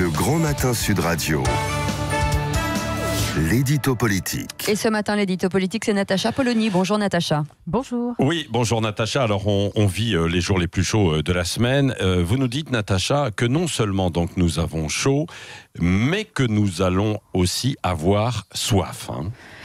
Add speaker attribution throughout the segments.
Speaker 1: Le Grand Matin Sud Radio. L'édito politique.
Speaker 2: Et ce matin, l'édito politique, c'est Natacha Polony. Bonjour Natacha.
Speaker 3: Bonjour.
Speaker 4: Oui, bonjour Natacha. Alors on vit les jours les plus chauds de la semaine. Vous nous dites, Natacha, que non seulement donc nous avons chaud, mais que nous allons aussi avoir soif.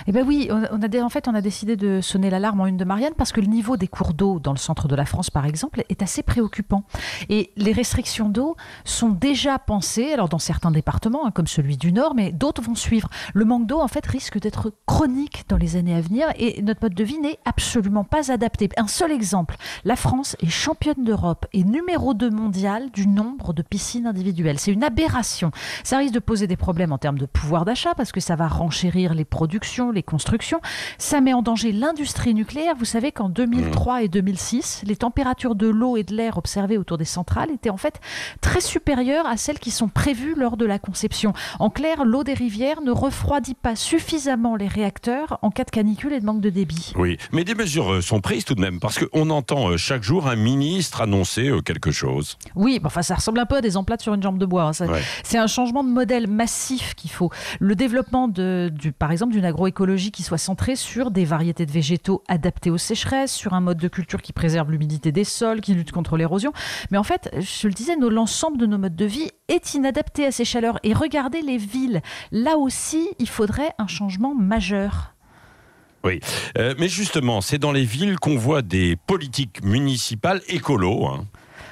Speaker 3: Eh bien oui, on a décidé de sonner l'alarme en une de Marianne parce que le niveau des cours d'eau dans le centre de la France, par exemple, est assez préoccupant. Et les restrictions d'eau sont déjà pensées, alors dans certains départements, comme celui du Nord, mais d'autres vont suivre. Le manque d'eau, en fait, risque d'être chronique dans les années à venir et notre mode de vie n'est absolument pas adapté. Un seul exemple, la France est championne d'Europe et numéro 2 mondial du nombre de piscines individuelles. C'est une aberration. Ça risque de poser des problèmes en termes de pouvoir d'achat parce que ça va renchérir les productions, les constructions. Ça met en danger l'industrie nucléaire. Vous savez qu'en 2003 et 2006, les températures de l'eau et de l'air observées autour des centrales étaient en fait très supérieures à celles qui sont prévues lors de la conception. En clair, l'eau des rivières ne refroidit pas suffisamment les réacteurs en cas de canicule et de manque de débit.
Speaker 4: Oui, mais des mesures sont prises tout de même, parce qu'on entend chaque jour un ministre annoncer quelque chose.
Speaker 3: Oui, ça ressemble un peu à des emplettes sur une jambe de bois. C'est un changement de modèle massif qu'il faut. Le développement par exemple d'une agroécologie qui soit centrée sur des variétés de végétaux adaptés aux sécheresses, sur un mode de culture qui préserve l'humidité des sols, qui lutte contre l'érosion. Mais en fait, je le disais, l'ensemble de nos modes de vie est inadapté à ces chaleurs. Et regardez les villes. Là aussi, il faudrait un changement majeur.
Speaker 4: Oui, mais justement, c'est dans les villes qu'on voit des politiques municipales écolos.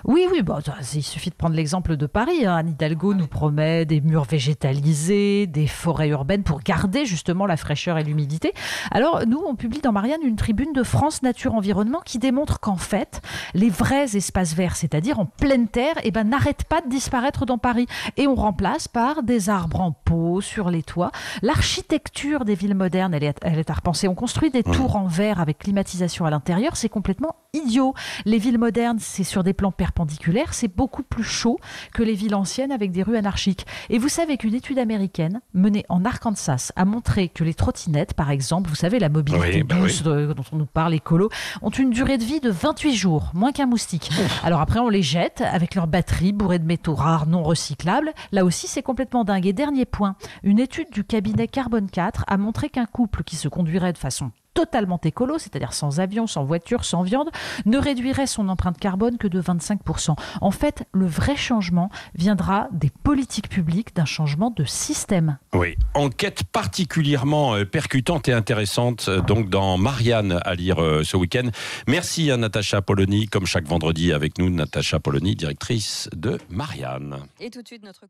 Speaker 3: Oui, il suffit de prendre l'exemple de Paris. Anne Hidalgo nous promet des murs végétalisés, des forêts urbaines pour garder justement la fraîcheur et l'humidité. Alors nous, on publie dans Marianne une tribune de France Nature Environnement qui démontre qu'en fait, les vrais espaces verts, c'est-à-dire en pleine terre, n'arrêtent pas de disparaître dans Paris. Et on remplace par des arbres en pot sur les toits. L'architecture des villes modernes, elle est à repenser. On construit des tours en verre avec climatisation à l'intérieur. C'est complètement idiot. Les villes modernes, c'est sur des plans perpendiculaire, c'est beaucoup plus chaud que les villes anciennes avec des rues anarchiques. Et vous savez qu'une étude américaine menée en Arkansas a montré que les trottinettes, par exemple, vous savez, la mobilité douce dont on nous parle, écolo, ont une durée de vie de 28 jours, moins qu'un moustique. Alors après, on les jette avec leurs batteries bourrées de métaux rares non recyclables. Là aussi, c'est complètement dingue. Et dernier point, une étude du cabinet Carbone 4 a montré qu'un couple qui se conduirait de façon totalement écolo, c'est-à-dire sans avion, sans voiture, sans viande, ne réduirait son empreinte carbone que de 25%. En fait, le vrai changement viendra des politiques publiques, d'un changement de système.
Speaker 4: Oui, enquête particulièrement percutante et intéressante donc dans Marianne à lire ce week-end. Merci à Natacha Polony, comme chaque vendredi avec nous, Natacha Polony, directrice de Marianne.
Speaker 2: Et tout de suite, notre